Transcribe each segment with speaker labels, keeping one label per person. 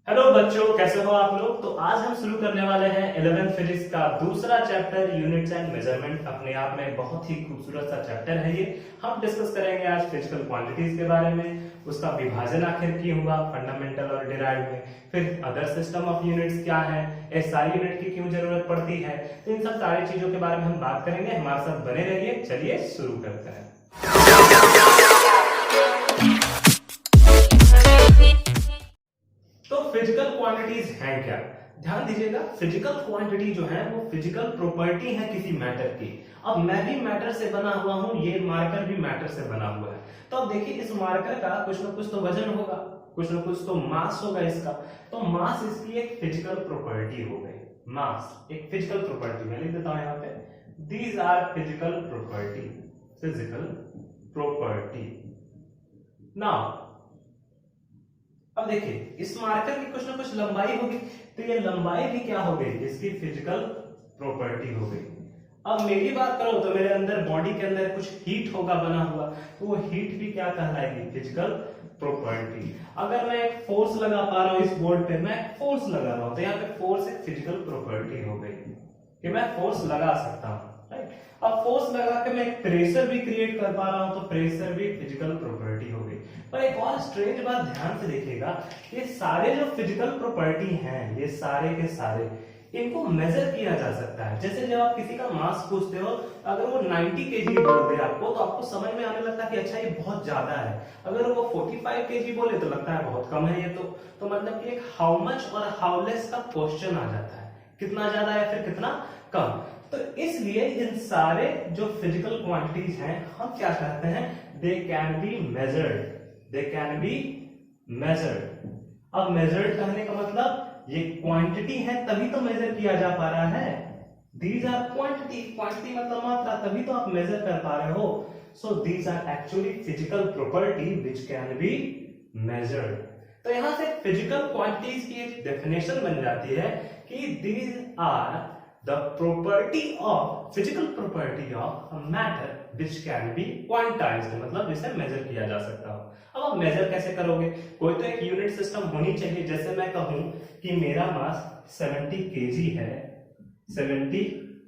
Speaker 1: Hello बच्चों, कैसे हो आप लोग। तो आज हम शुरू करने वाले हैं 11th फिजिक्स का दूसरा चैप्टर यूनिट्स एंड मेजरमेंट। अपने आप में बहुत ही खूबसूरत सा चैप्टर है ये। हम डिस्कस करेंगे आज फिजिकल क्वांटिटीज के बारे में, उसका विभाजन आखिर क्यों हुआ फंडामेंटल और डिराइव्ड में, फिर अदर सिस्टम ऑफ यूनिट्स क्या है, एसआई यूनिट की क्यों जरूरत पड़ती है। तो इन सब सारी चीजों के बारे में हम बात करेंगे। हमारे साथ बने रहिए। चलिए शुरू करते हैं। तो फिजिकल क्वांटिटीज हैं क्या, ध्यान दीजिएगा। फिजिकल क्वांटिटी जो है वो फिजिकल प्रॉपर्टी है किसी मैटर की। अब मैं भी मैटर से बना हुआ हूं, ये मार्कर भी मैटर से बना हुआ है। तो अब देखिए, इस मार्कर का कुछ ना कुछ तो वजन होगा, कुछ ना कुछ तो मास होगा इसका। तो मास इसकी एक फिजिकल प्रॉपर्टी हो गई। मास एक फिजिकल प्रॉपर्टी, मैं लिख देता हूं यहाँ पे, these are physical property, physical property. Now अब देखिए, इस मार्कर की कुछ ना कुछ लंबाई होगी, तो ये लंबाई भी क्या हो गई, इसकी फिजिकल प्रॉपर्टी हो गई। अब मेरी बात करो तो मेरे अंदर बॉडी के अंदर कुछ हीट होगा बना हुआ, तो वो हीट भी क्या कहलाएगी, फिजिकल प्रॉपर्टी। अगर मैं एक फोर्स लगा पा रहा हूं इस बोर्ड पे, मैं फोर्स लगा रहा हूं, तो यहाँ पे फोर्स एक फिजिकल प्रॉपर्टी हो गई कि मैं फोर्स लगा सकता हूं, राइट। अब फोर्स लगा के मैं एक प्रेशर भी क्रिएट कर पा रहा हूं, तो प्रेशर भी फिजिकल प्रॉपर्टी हो गई। पर एक और स्ट्रेंज बात ध्यान से देखिएगा, ये सारे जो फिजिकल प्रॉपर्टी हैं, ये सारे के सारे, इनको मेजर किया जा सकता है। जैसे जब आप किसी का मास पूछते हो, अगर वो 90 केजी बोल दे आपको, तो आपको समझ में आने लगता है कि अच्छा ये बहुत ज्यादा है। अगर वो 45 केजी बोले तो लगता है बहुत कम है ये तो मतलब कि एक हाउ मच और हाउ लेस का क्वेश्चन आ जाता है, कितना ज्यादा है फिर कितना कम। तो इसलिए इन सारे जो फिजिकल क्वांटिटीज हैं, हम क्या कहते हैं, they can be measured, they can be measured. अब मेजर्ड कहने का मतलब ये क्वांटिटी है तभी तो मेजर किया जा पा रहा है। दीज आर क्वांटिटी, क्वांटिटी मतलब मात्रा, तभी तो आप मेजर कर पा रहे हो। So these are actually physical property which can be measured. तो यहां से फिजिकल क्वांटिटीज की एक डेफिनेशन बन जाती है कि these are the property of physical property of a matter which can be quantized, मतलब जिसे मेजर किया जा सकता हो। अब आप मेजर कैसे करोगे, कोई तो एक यूनिट सिस्टम होनी चाहिए। जैसे मैं कहूं कि मेरा मास 70 केजी है, 70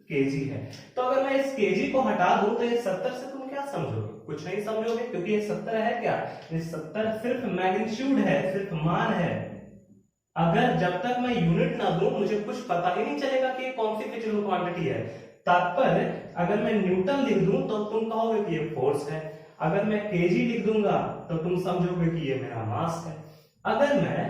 Speaker 1: केजी है, तो अगर मैं इस केजी को हटा दूं तो ये 70 से तुम क्या समझोगे, कुछ नहीं समझोगे, क्योंकि ये 70 है क्या, ये 70 सिर्फ मैग्नीट्यूड है, सिर्फ मान है। अगर जब तक मैं यूनिट ना दूं, मुझे कुछ पता ही नहीं चलेगा कि ये कौन सी फिजिकल क्वांटिटी है। तात्पर्य, अगर मैं न्यूटन लिख दूं तो तुम कहोगे कि ये फोर्स है। अगर मैं केजी लिख दूंगा तो तुम समझोगे कि ये मेरा मास है। अगर मैं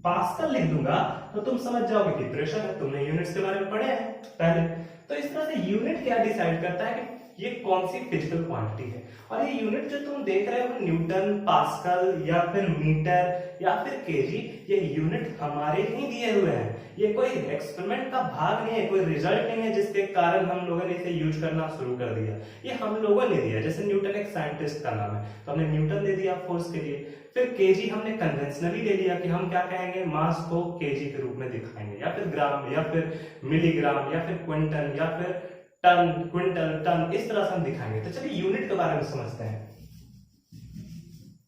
Speaker 1: पास्कल लिख दूंगा तो तुम समझ जाओगे कि प्रेशर है। तुमने यूनिट्स के बारे में पढ़े हैं पहले। तो इस तरह से यूनिट क्या डिसाइड करता है कि ये कौन सी फिजिकल क्वांटिटी है। और ये यूनिट जो तुम देख रहे हो, न्यूटन, पास्कल या फिर मीटर या फिर केजी, ये यूनिट हमारे ही दिए हुए हैं। ये कोई एक्सपेरिमेंट का भाग नहीं है, कोई रिजल्ट नहीं है जिसके कारण हम लोगों ने इसे यूज करना शुरू कर दिया। ये हम लोगों ने दिया। जैसे न्यूटन एक साइंटिस्ट का नाम है, तो हमने न्यूटन दे दिया फोर्स के लिए। फिर केजी हमने कन्वेंशनली ले लिया कि हम क्या कहेंगे, मास को केजी के रूप में दिखाएंगे, या फिर ग्राम, या फिर मिलीग्राम, या फिर क्विंटल, या फिर टन, क्विंटल, टन, इस तरह से हम दिखाएंगे। तो चलिए यूनिट के बारे में समझते हैं।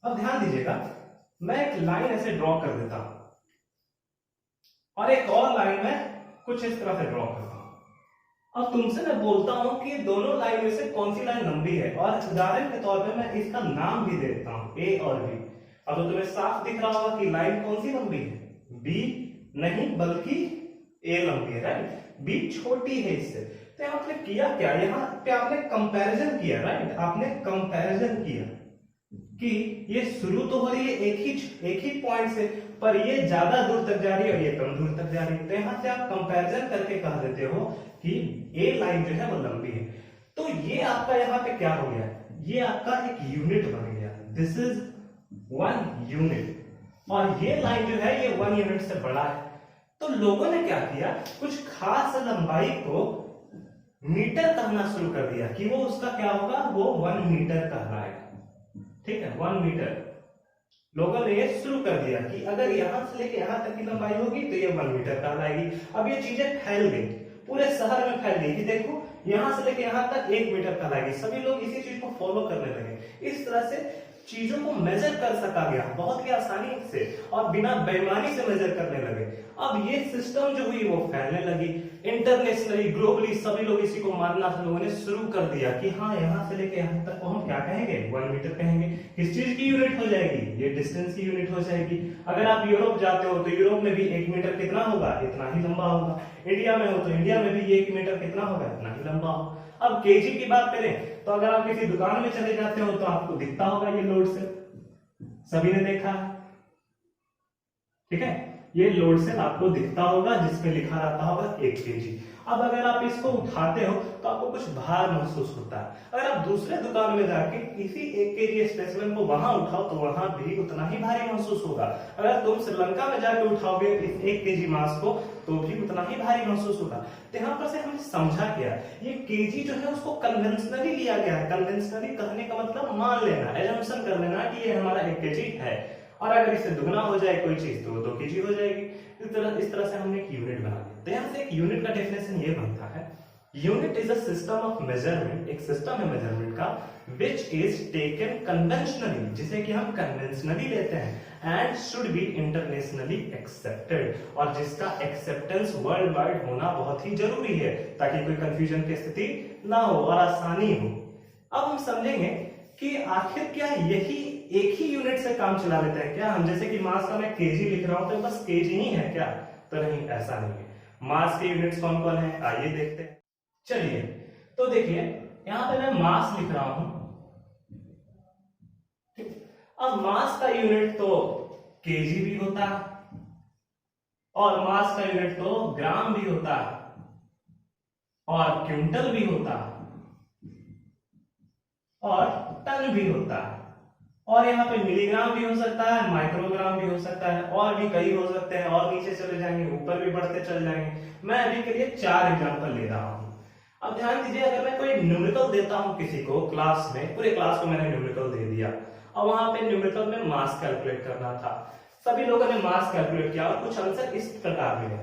Speaker 1: अब ध्यान दीजिएगा, मैं एक लाइन ऐसे ड्रॉ कर देता हूं और एक और लाइन में कुछ इस तरह से ड्रॉ करता हूं। अब तुमसे मैं बोलता हूं कि दोनों लाइन में से कौन सी लाइन लंबी है, और उदाहरण के तौर पे मैं इसका नाम भी दे देता हूं, ए और बी। अब तो तुम्हें साफ दिख रहा होगा कि लाइन कौन सी लंबी है, बी नहीं बल्कि ए लंबी है, राइट। बी छोटी है इससे। तो आपने किया क्या, यहाँ पे आपने कंपैरिजन किया, राइट। आपने कंपैरिजन किया कि ये शुरू तो हो रही है एक ही पॉइंट से, पर ये ज्यादा दूर तक जा रही है और ये कम दूर तक जा रही है। तो यहाँ से आप कंपैरिजन करके कह देते हो कि ए लाइन जो है वो लंबी है। तो ये आपका यहाँ पे क्या हो गया, ये आपका एक यूनिट बन गया। दिस इज 1 यूनिट, और ये लाइन जो है ये 1 यूनिट से बड़ा है। तो लोगों ने क्या किया, कुछ खास लंबाई को मीटर कहना शुरू कर दिया कि वो उसका क्या होगा, वो 1 मीटर कहलाएगा। ठीक है, 1 मीटर लोगों ने ये शुरू कर दिया कि अगर यहां से लेके यहां तक की लंबाई होगी तो ये 1 मीटर कहलाएगी। अब ये चीजें फैल गई, पूरे शहर में फैल गई कि देखो यहां से लेके यहां तक 1 मीटर कहलाएगी। सभी लोग इसी चीज को फॉलो करने लगे। इस तरह से चीजों को मेजर कर सका गया बहुत ही आसानी से और बिना बेईमानी से मेजर करने लगे। अब ये सिस्टम जो हुई वो फैलने लगी इंटरनेशनली, ग्लोबली, सभी लोग इसी को मानना लोगों ने शुरू कर दिया कि हाँ यहाँ से लेके यहाँ तक को हम क्या कहेंगे, 1 मीटर कहेंगे। किस चीज की यूनिट हो जाएगी, ये डिस्टेंस की यूनिट हो जाएगी। अगर आप यूरोप जाते हो तो यूरोप में भी 1 मीटर कितना होगा, इतना ही लंबा होगा। इंडिया में हो तो इंडिया में भी 1 मीटर कितना होगा, इतना ही लंबा होगा। अब केजी की बात करें तो अगर आप किसी दुकान में चले जाते हो तो आपको दिखता होगा ये लोड सेल, सभी ने देखा है, ठीक है। ये लोड सेल आपको दिखता होगा जिसपे लिखा रहता होगा 1 केजी। अब अगर आप इसको उठाते हो तो आपको कुछ भार महसूस होता है। अगर आप दूसरे दुकान में जाके इसी 1 केजी स्पेसिमेन को वहां उठाओ तो वहां भी उतना ही भारी महसूस होगा। अगर तुम श्रीलंका में जाके उठाओगे इस 1 केजी मास को तो भी उतना ही भारी महसूस होगा। तो यहाँ पर से हमने समझा क्या, ये केजी जो है उसको कन्वेंशनली लिया गया है। कन्वेंशनली कहने का मतलब मान लेना, एजम्पशन कर लेना कि ये हमारा 1 केजी है, और अगर इससे दुगना हो जाए कोई चीज तो 2 केजी हो जाएगी। इस तरह से हमने एक यूनिट बना लिया। तो यहाँ से एक यूनिट का डेफिनेशन ये बनता है, unit is a system of measurement, एक सिस्टम है मेजरमेंट का, विच इज टेकन कन्वेंशनली, जिसे कि हम कन्वेंशनली लेते हैं, and should be internationally accepted, और जिसका एक्सेप्टेंस वर्ल्ड वाइड होना बहुत ही जरूरी है ताकि कोई कंफ्यूजन की स्थिति ना हो और आसानी हो। अब हम समझेंगे कि आखिर क्या यही एक ही यूनिट से काम चला लेते हैं क्या हम, जैसे कि मास का मैं केजी लिख रहा हूं तो बस केजी ही है क्या, तो नहीं, ऐसा नहीं है। मास के यूनिट्स कौन कौन है आइए देखते हैं। चलिए तो देखिए यहां पे मैं मास लिख रहा हूं, ठीक। अब मास का यूनिट तो केजी भी होता है और मास का यूनिट तो ग्राम भी होता है और क्विंटल भी होता है और टन भी होता है, और यहाँ पे मिलीग्राम भी हो सकता है, माइक्रोग्राम भी हो सकता है, और भी कई हो सकते हैं, और नीचे चले जाएंगे ऊपर भी बढ़ते चल जाएंगे। मैं अभी के लिए 4 एग्जांपल ले रहा हूं। अब ध्यान दीजिए, अगर मैं कोई न्यूमेरिकल देता हूं किसी को क्लास में, पूरे क्लास को मैंने न्यूमेरिकल दे दिया, और वहां पे न्यूमेरिकल में मास कैलकुलेट करना था, सभी लोगों ने मास कैलकुलेट किया और कुछ आंसर इस प्रकार मिले।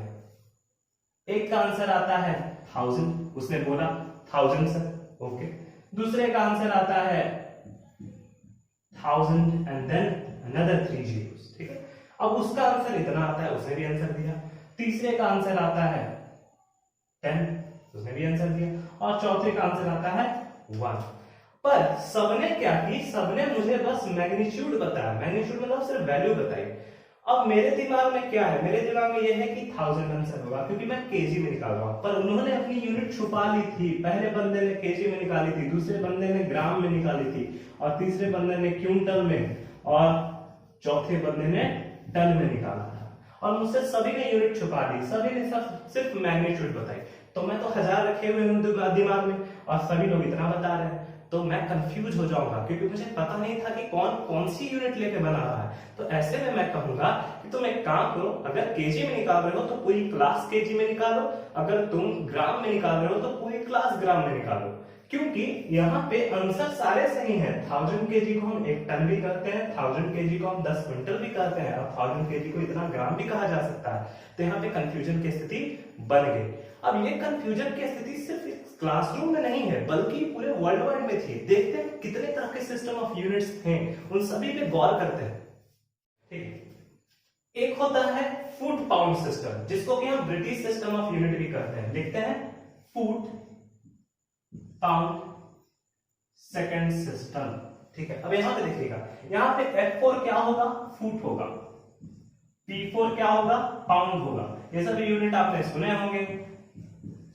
Speaker 1: एक का आंसर आता है 1000, उसने बोला 1000 सर, ओके। दूसरे का आंसर आता है 1000 एंड देन अनदर 3 zeros, ठीक है। अब उसका आंसर इतना आता है, उसने भी आंसर दिया। तीसरे का आंसर आता है 10, उसने भी आंसर दिया, और चौथे का आंसर आता है 1। पर सबने क्या की, सबने मुझे बस मैग्नीट्यूड बताया, मैग्नीट्यूड मतलब सिर्फ वैल्यू बताई। अब मेरे दिमाग में क्या है, मेरे दिमाग में यह है कि 1000 आंसर होगा क्योंकि मैं केजी में निकाल रहा हूं, पर उन्होंने अपनी यूनिट छुपा ली थी। पहले बंदे ने केजी में निकाली थी, दूसरे बंदे ने ग्राम में निकाली थी, और तीसरे बंदे ने क्विंटल में, और चौथे बंदे ने टन में निकाला था। और मुझसे सभी ने यूनिट छुपा दी, सभी ने सिर्फ मैग्नीट्यूड बताई। तो मैं तो 1000 रखे हुए हूं दिमाग में और सभी लोग इतना बता रहे हैं, तो मैं कंफ्यूज हो जाऊंगा क्योंकि मुझे पता नहीं था कि कौन कौन सी यूनिट लेके बना रहा है। तो ऐसे में मैं कहूंगा कि तुम एक काम करो, अगर केजी में निकाल रहे हो तो पूरी क्लास केजी में निकालो, अगर तुम ग्राम में निकाल रहे हो तो पूरी क्लास ग्राम में निकालो, क्योंकि यहाँ पे आंसर सारे सही हैं। 1000 केजी को हम 1 टन भी कहते हैं, 1000 केजी को हम 10 क्विंटल भी कहते हैं, और 1000 केजी को इतना ग्राम भी कहा जा सकता है। तो यहाँ पे कंफ्यूजन की स्थिति बन गई। अब ये कंफ्यूजन की स्थिति सिर्फ क्लासरूम में नहीं है बल्कि पूरे वर्ल्ड वाइड में थी। देखते हैं कितने तरह के सिस्टम ऑफ यूनिट्स हैं, उन सभी पे गौर करते हैं, ठीक। एक होता है फुट पाउंड सिस्टम, जिसको कि हम ब्रिटिश सिस्टम ऑफ यूनिट भी कहते हैं। लिखते हैं फुट पाउंड सेकंड सिस्टम, ठीक है। अब यहां पे देखिएगा, यहां पे F4 क्या होगा, फुट होगा, P4 क्या होगा, पाउंड होगा, ये सभी यूनिट आपने सुने होंगे।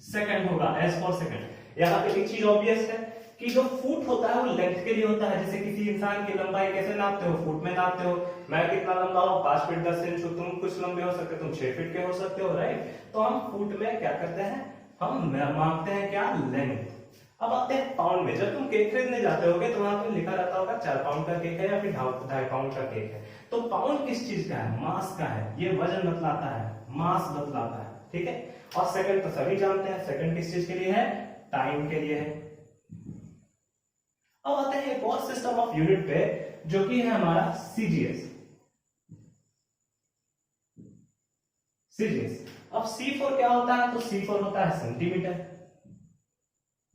Speaker 1: सेकंड होगा S फॉर सेकंड। यहाँ पे एक चीज ऑब्वियस है कि जो फुट होता है वो लेंथ के लिए होता है। जैसे किसी इंसान की लंबाई कैसे नापते हो, फुट में नापते हो। मैं कितना लंबा हूं, 5 फीट 10 इंच, तुम कुछ लंबे हो सकते हो, तुम 6 फीट के हो सकते हो, राइट। तो हम फुट में क्या करते हैं, हम मापते हैं क्या, लेंथ। अब आते हैं पाउंड में। जब तुम केक खरीदने जाते होगे तो वहां पे लिखा रहता होगा 4 पाउंड का केक है या फिर 2.5 पाउंड का केक है। तो पाउंड किस चीज का है, मास का है, ये वजन बतलाता है, मास बतलाता है, ठीक है। और सेकंड तो सभी जानते हैं, सेकंड किस चीज के लिए है, टाइम के लिए है। अब आते हैं एक और सिस्टम ऑफ यूनिट पे जो कि है हमारा सीजीएस। सीजीएस। अब C4 क्या होता है, तो C4 होता है सेंटीमीटर,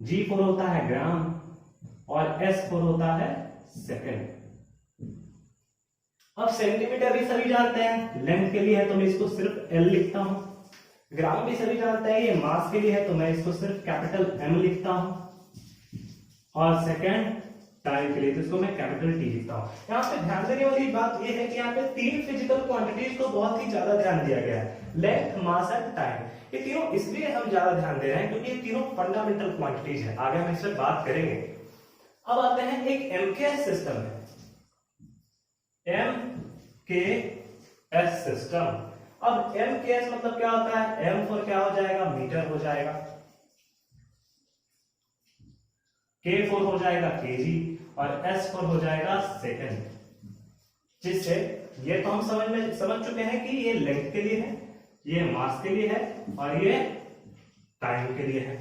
Speaker 1: G4 होता है ग्राम, और S4 होता है सेकंड। अब सेंटीमीटर भी सभी जानते हैं, लेंथ के लिए है तो मैं इसको सिर्फ एल लिखता हूं। ग्राम भी सभी जानते हैं, ये मास के लिए है तो मैं इसको सिर्फ कैपिटल एम लिखता हूं। और सेकंड टाइम के लिए तो इसको मैं कैपिटल टी लिखता हूं। यहाँ पे ध्यान देने वाली बात ये है कि यहाँ पे तीन फिजिकल क्वांटिटीज को बहुत ही ज्यादा ध्यान दिया गया है, लेंथ, मास एंड टाइम। ये तीनों इसलिए हम ज्यादा ध्यान दे रहे हैं क्योंकि ये तीनों फंडामेंटल क्वांटिटीज है, आगे हम इस पर बात करेंगे। अब आते हैं एक एमकेएस सिस्टम है, एमकेएस सिस्टम। अब एमकेएस मतलब क्या होता है, एम फॉर क्या हो जाएगा, मीटर हो जाएगा, के फॉर हो जाएगा केजी, और एस फॉर हो जाएगा सेकंड। जिससे ये तो हम समझ चुके हैं कि ये लेंथ के लिए है, ये मास के लिए है और ये टाइम के लिए है।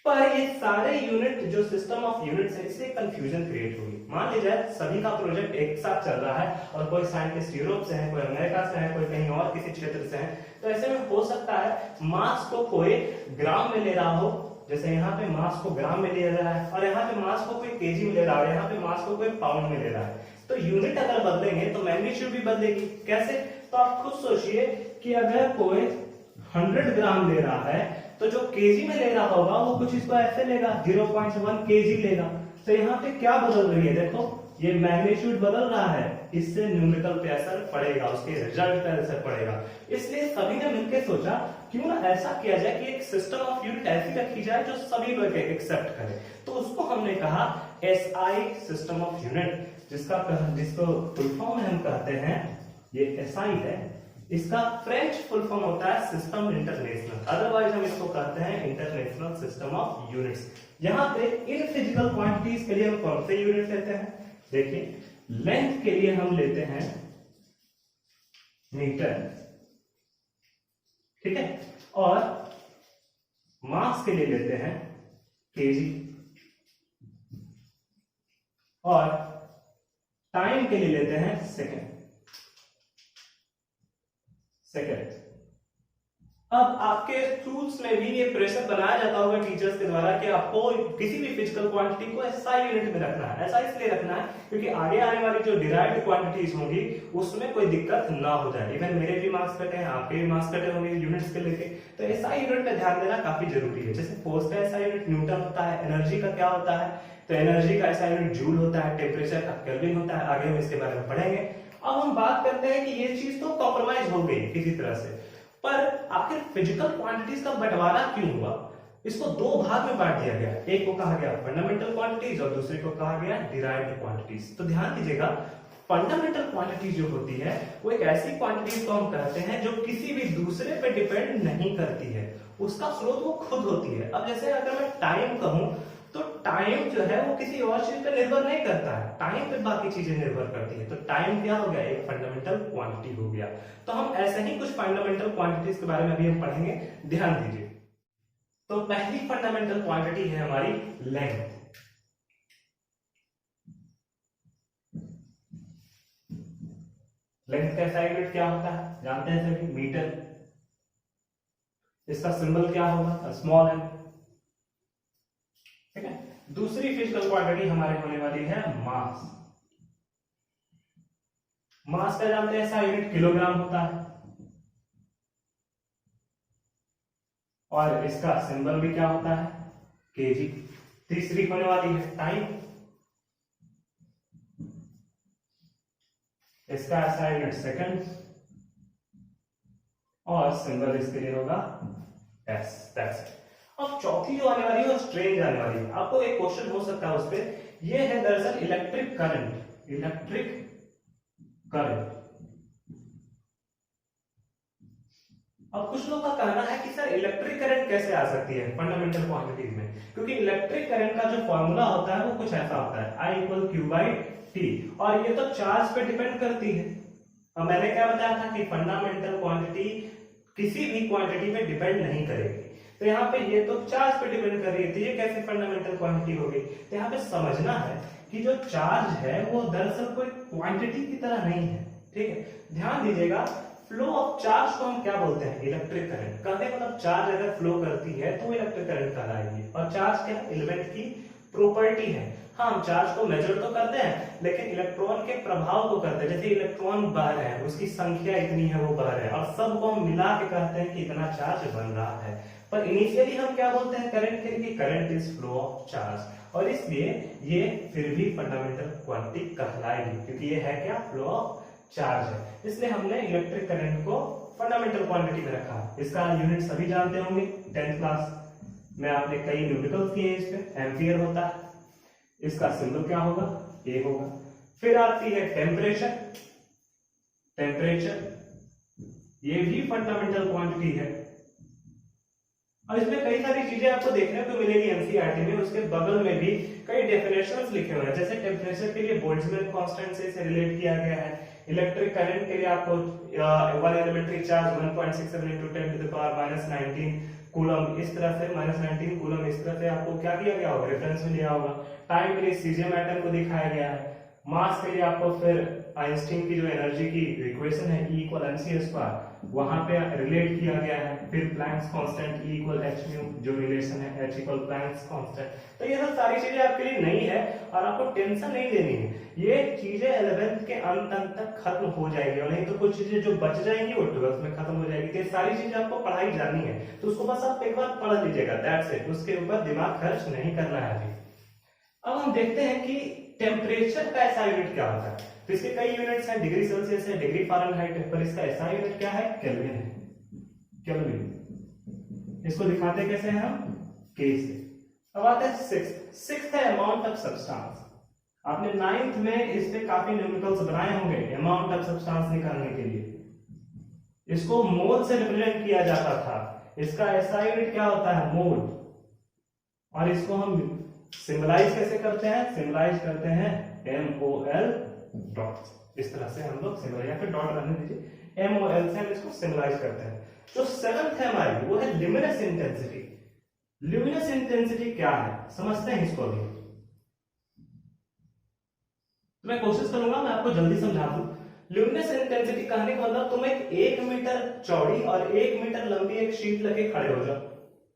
Speaker 1: पर ये सारे यूनिट जो सिस्टम ऑफ यूनिट्स है, इससे कंफ्यूजन क्रिएट होगी। मान लीजिए सभी का प्रोजेक्ट एक साथ चल रहा है और कोई साइंटिस्ट यूरोप से है, कोई अमेरिका से है, कोई कहीं और किसी क्षेत्र से है, तो ऐसे में हो सकता है मास को कोई ग्राम में ले रहा हो, जैसे यहाँ पे मास को ग्राम में ले रहा है और यहाँ पे मास को कोई केजी में ले रहा है, यहाँ पे मास को कोई पाउंड में ले रहा है। तो यूनिट अगर बदलेंगे तो मैग्नीट्यूड भी बदलेगी। कैसे? तो आप खुद सोचिए कि अगर कोई 100 ग्राम ले रहा है तो जो केजी में ले रहा होगा वो कुछ इसको ऐसे लेगा, 0.1 केजी लेगा। तो यहाँ पे क्या बदल रही है, देखो ये मैग्नीट्यूड बदल रहा है, इससे न्यूमेरिकल पे असर पड़ेगा, उसके रिजल्ट पे असर पड़ेगा। इसलिए सभी ने मिलकर सोचा क्यों ना ऐसा किया जाए कि एक सिस्टम ऑफ यूनिट ऐसी रखी जाए जो सभी लोग एक्सेप्ट करें। तो उसको हमने कहा एसआई सिस्टम ऑफ यूनिट, जिसको फुल फॉर्म में हम कहते हैं, ये एसआई है, इसका फ्रेंच फुल फॉर्म होता है सिस्टम इंटरनेशनल, अदरवाइज हम इसको कहते हैं इंटरनेशनल सिस्टम ऑफ यूनिट्स। यहाँ पे इन फिजिकल क्वांटिटीज के लिए हम कौन से यूनिट लेते हैं, देखिए लेंथ के लिए हम लेते हैं मीटर, ठीक है, और मास के लिए लेते हैं केजी, और टाइम के लिए लेते हैं सेकंड। अब आपके टूल्स में भी ये प्रेशर बनाया जाता होगा टीचर्स के द्वारा कि आपको किसी भी फिजिकल क्वांटिटी को एसआई यूनिट में रखना है। ऐसा इसलिए रखना है क्योंकि आगे आने वाली जो डिराइव्ड क्वांटिटीज होंगी उसमें कोई दिक्कत ना हो जाए। इवन मेरे भी मार्क्स कटे हैं, आपके भी मार्क्स कटे होंगे यूनिट्स के लेके, तो एसआई यूनिट पे ध्यान देना काफी जरूरी है। जैसे फोर्स का एसआई यूनिट न्यूटन होता है, एनर्जी का क्या होता है, तो एनर्जी का एसआई यूनिट जूल होता है, टेम्परेचर का केल्विन होता है, आगे हम इसके बारे में पढ़ेंगे। अब हम बात करते हैं कि ये चीज तो कॉम्प्रोमाइज हो गई किसी तरह से, पर आखिर फिजिकल क्वांटिटीज का बंटवारा क्यों हुआ? इसको दो भाग में बांट दिया गया, एक को कहा गया फंडामेंटल क्वांटिटीज और दूसरे को कहा गया डिराइव्ड क्वांटिटीज। तो ध्यान दीजिएगा, फंडामेंटल क्वांटिटी जो होती है वो एक ऐसी क्वांटिटीज को हम कहते हैं जो किसी भी दूसरे पे डिपेंड नहीं करती है, उसका स्रोत वो खुद होती है। अब जैसे अगर मैं टाइम कहूं तो टाइम जो है वो किसी और चीज पर निर्भर नहीं करता है, टाइम पे बाकी चीजें निर्भर करती है। तो टाइम क्या हो गया, एक फंडामेंटल क्वांटिटी हो गया। तो हम ऐसे ही कुछ फंडामेंटल क्वांटिटीज के बारे में अभी हम पढ़ेंगे, ध्यान दीजिए। तो पहली फंडामेंटल क्वांटिटी है हमारी लेंथ। लेंथ का एसआई यूनिट क्या होता है, जानते हैं सभी, मीटर। इसका सिंबल क्या होगा, स्मॉल एम, ठीक है। दूसरी फिजिकल क्वांटिटी हमारी होने वाली है मास। मास का जानते हैं ऐसा यूनिट किलोग्राम होता है, और इसका सिंबल भी क्या होता है, केजी। तीसरी होने वाली है टाइम, इसका ऐसा यूनिट सेकंड, और सिंबल इसके लिए होगा एस। That's it. अब चौथी जो आने वाली है वो स्ट्रेन आने वाली है। आपको एक क्वेश्चन हो सकता है उस पे, ये है दरअसल इलेक्ट्रिक करंट। Electric current. अब कुछ लोगों का कहना है कि सर इलेक्ट्रिक करंट कैसे आ सकती है फंडामेंटल क्वांटिटीज में, क्योंकि इलेक्ट्रिक करंट का जो फॉर्मूला होता है वो कुछ ऐसा होता है, I = Q/T, और ये तो चार्ज पे डिपेंड करती है। अब मैंने क्या बताया था कि फंडामेंटल क्वांटिटी किसी भी क्वांटिटी पे डिपेंड नहीं करेगी, तो यहाँ पे ये तो चार्ज पे डिपेंड कर रही थी, ये कैसे फंडामेंटल क्वांटिटी होगी? तो यहाँ पे समझना है कि जो चार्ज है वो दरअसल कोई क्वांटिटी की तरह नहीं है, ठीक है। ध्यान दीजिएगा, फ्लो ऑफ चार्ज को हम क्या बोलते हैं, इलेक्ट्रिक करंट। कहते हैं मतलब चार्ज अगर फ्लो करती है तो इलेक्ट्रिक करंट कहलाएगी। और चार्ज क्या है, एलिमेंट की प्रॉपर्टी है। हाँ, हम चार्ज को मेजर तो करते हैं लेकिन इलेक्ट्रॉन के प्रभाव को करते हैं। जैसे इलेक्ट्रॉन बह रहे हैं, उसकी संख्या इतनी है, वो बह रहे हैं, और सबको हम मिला के कहते हैं कि इतना चार्ज बन रहा है। पर इनिशियली हम क्या बोलते हैं करंट के लिए? Current is flow of charge, और इसलिए ये फिर भी फंडामेंटल क्वांटिटी कहलाएगी, क्योंकि ये है क्या? फ्लो ऑफ चार्ज है। इसलिए हमने इलेक्ट्रिक करंट को फंडामेंटल क्वांटिटी में रखा। इसका यूनिट सभी जानते होंगे, 10th क्लास में आपने कई न्यूमेरिकल्स किए इस पे। एम्पियर होता है, इसका सिंबल क्या होगा? ए होगा। फिर आती है टेम्परेचर। टेम्परेचर ये भी फंडामेंटल क्वांटिटी है, और इसमें कई सारी चीजें आपको देखने को मिलेगी एनसीईआरटी में। उसके बगल में भी कई डेफिनेशंस लिखे हुए हैं। जैसे टेम्परेचर के लिए बोल्ट्जमैन कांस्टेंट से इसे रिलेट किया गया है। इलेक्ट्रिक करंट के लिए आपको one elementary charge 1.67 into 10 to the power -19 coulomb, इस तरह से -19 कूलम, इस तरह से आपको क्या किया गया होगा? रेफरेंस में लिया होगा। टाइम के लिए सीजियम एटम को दिखाया गया है। मास के लिए आपको फिर आइंस्टीन की जो एनर्जी की इक्वेशन है E = mc², वहां पे रिलेट किया गया है। फिर प्लैंक्स कांस्टेंट E = hν, जो रिलेशन है H = प्लैंक्स कांस्टेंट। तो ये सब सारी चीजें आपके लिए नई है और आपको टेंशन नहीं लेनी है। ये चीजें 11th के अंत तक खत्म हो जाएगी, और नहीं तो कुछ चीजें जो बच जाएंगी वो 12th में खत्म हो जाएगी। तो ये सारी चीजें आपको पढ़ाई जानी है, तो उसको बस आप एक बार पढ़ लीजिएगा, दैट्स इट। उसके ऊपर दिमाग खर्च नहीं करना है अभी। अब हम देखते हैं कि टेम्परेचर का ऐसा यूनिट क्या होता है। तो इसके कई यूनिट्स हैं, डिग्री सेल्सियस है, डिग्री फ़ारेनहाइट है, पर इसका ऐसा यूनिट क्या है? केल्विन है। केल्विन। इसको दिखाते कैसे हैं हम? के से। अब आता है सिक्स्थ है अमाउंट ऑफ सब्सटेंस। आपने 9th में इस पे काफी न्यूमेरिकल्स बनाए होंगे अमाउंट ऑफ सब्सटेंस निकालने के लिए। इसको मोल से रिप्रेजेंट किया जाता था। इसका ऐसा यूनिट क्या होता है? मोल। और इसको हम सिंबलाइज कैसे करते हैं? सिंबलाइज करते हैं MOL डॉट। इस तरह से हम लोग सिंबल, या फिर डॉट रहने दीजिए, MOL से हम इसको सिंबलाइज करते हैं। जो 7th है हमारी, वो है ल्यूमिनस इंटेंसिटी। ल्यूमिनस इंटेंसिटी क्या है समझते हैं इसको अभी। तो मैं कोशिश करूंगा मैं आपको जल्दी समझा दूं। ल्यूमिनस इंटेंसिटी कहने का मतलब तुम एक 1 मीटर चौड़ी और 1 मीटर लंबी एक शीट लेके खड़े हो जाओ,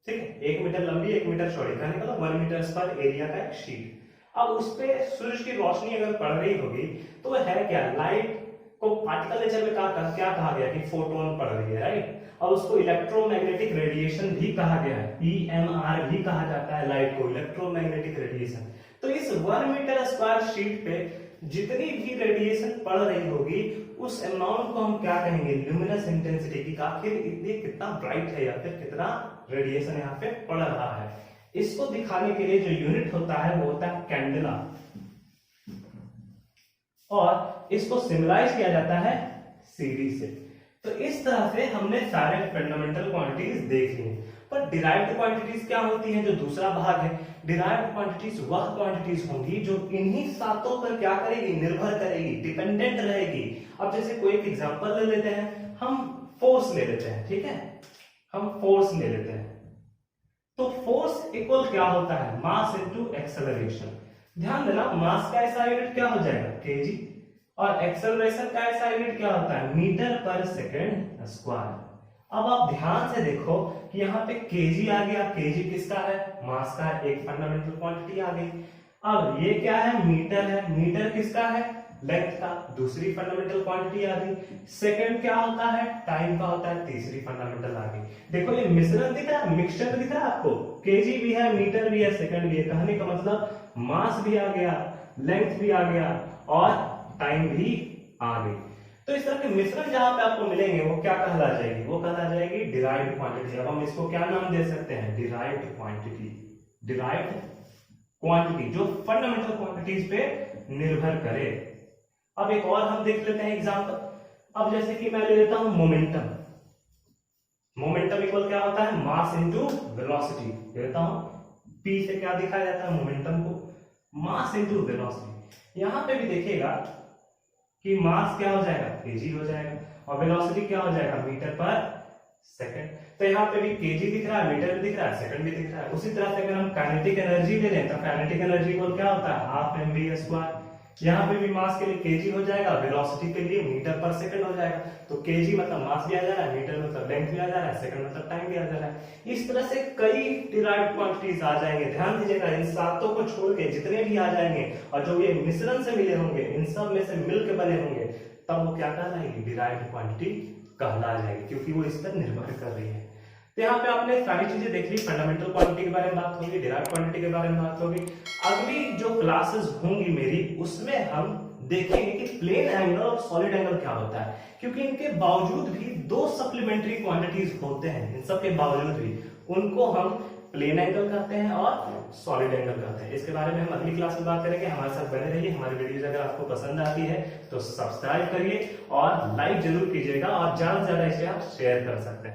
Speaker 1: ठीक है? 1 मीटर लंबी 1 मीटर चौड़ी, कहने का मतलब 1 मीटर पर एरिया का एक शीट। अब उस पे सूरज की रोशनी अगर पड़ रही होगी तो वह है क्या? लाइट को पार्टिकल नेचर में क्या कहा गया कि फोटोन पड़ रही है, राइट? और उसको इलेक्ट्रोमैग्नेटिक रेडिएशन भी कहा गया है, EMR भी कहा जाता है लाइट को, इलेक्ट्रोमैग्नेटिक रेडिएशन। तो इस 1 मीटर स्क्वायर शीट पे जितनी भी रेडिएशन पड़ रही होगी उस अमाउंट को हम क्या कहेंगे? ल्यूमिनस इंटेंसिटी की। आखिर इतनी कितना ब्राइट है या फिर कितना रेडिएशन यहाँ पे पड़ रहा है। इसको दिखाने के लिए जो यूनिट होता है वो होता है कैंडेला, और इसको सिम्बलाइज किया जाता है CD से। तो इस तरह से हमने सारे फंडामेंटल क्वांटिटीज देख ली। पर डिराइव्ड क्वांटिटीज क्या होती हैं? जो दूसरा भाग है, डिराइव्ड क्वांटिटीज वह क्वांटिटीज होंगी जो इन्हीं सातों पर क्या करेगी? निर्भर करेगी, डिपेंडेंट रहेगी। अब जैसे कोई एक एग्जांपल ले लेते हैं, हम फोर्स ले लेते हैं, ठीक है? हम फोर्स ले लेते हैं। तो फोर्स इक्वल क्या होता है? Mass into acceleration. ध्यान देना, मास का ऐसा यूनिट क्या हो जाएगा? kg, और एक्सेलरेशन का ऐसा यूनिट क्या होता है? मीटर पर सेकंड स्क्वायर। अब आप ध्यान से देखो कि यहाँ पे kg आ गया। kg किसका है? मास का है, एक फंडामेंटल क्वांटिटी आ गई। अब ये क्या है? मीटर है। मीटर किसका है? लेंथ का, दूसरी फंडामेंटल क्वांटिटी आ गई। सेकंड क्या होता है? टाइम का होता है, तीसरी फंडामेंटल आ गई। देखो ये मिश्रण दिख रहा है, मिक्सचर दिख रहा है आपको। kg भी है, मीटर भी है, सेकंड भी है। कहने का मतलब मास भी आ गया, लेंथ भी आ गया और टाइम भी आ गई। तो इस तरह के मिश्रण जहां पे आपको मिलेंगे वो क्या कहला जाएगी? वो कहला जाएगी डिराइव्ड क्वांटिटी। अब हम इसको क्या नाम दे सकते हैं? Derived quantity. डिराइव्ड क्वांटिटी जो फंडामेंटल क्वांटिटीज पे निर्भर करे। अब एक और हम देख लेते हैं एग्जांपल। अब जैसे कि मैं ले लेता हूं मोमेंटम। मोमेंटम इक्वल क्या होता है? Mass into velocity. लेता हूं P से क्या दिखाया जाता है मोमेंटम को? Mass into velocity. यहां पे भी देखिएगा कि मास क्या हो जाएगा? kg हो जाएगा, और वेलोसिटी क्या हो जाएगा? मीटर पर सेकंड। तो यहाँ पे भी kg दिख रहा है, मीटर भी दिख रहा है, सेकंड भी दिख रहा है। उसी तरह से अगर हम काइनेटिक एनर्जी ले लें तो काइनेटिक एनर्जी को क्या होता है? Half mv²। यहाँ पे भी मास के लिए केजी हो जाएगा, वेलोसिटी के लिए मीटर पर सेकंड हो जाएगा। तो केजी मतलब मास भी आ जा रहा है, मीटर मतलब लेंथ भी आ जा रहा है, सेकंड मतलब टाइम भी आ जा रहा है। इस तरह से कई डिराइव्ड क्वांटिटीज आ जाएंगे। ध्यान दीजिएगा, इन सातों को छोड़ के जितने भी आ जाएंगे और जो ये मिश्रण से मिले होंगे, इन सब में से मिलकर बने होंगे, तब वो क्या कहलाएगी? डिराइव्ड क्वांटिटी कहला जाएगी, क्योंकि वो इस पर निर्भर कर रही है। तो यहाँ पे आपने सारी चीजें देख ली, फंडामेंटल क्वांटिटी के बारे में बात होगी, डिराइव्ड क्वांटिटी के बारे में बात होगी। अगली जो क्लासेस होंगी मेरी, उसमें हम देखेंगे कि प्लेन एंगल और सॉलिड एंगल क्या होता है, क्योंकि इनके बावजूद भी दो सप्लीमेंट्री क्वांटिटीज होते हैं। इन सब के बावजूद भी उनको हम प्लेन एंगल कहते हैं और सॉलिड एंगल कहते हैं। इसके बारे में हम अगली क्लास में बात करेंगे। हमारे साथ बने रहिए। हमारी वीडियोज अगर आपको पसंद आती है तो सब्सक्राइब करिए और लाइक जरूर कीजिएगा, और ज्यादा से ज्यादा इसे आप शेयर कर सकते हैं।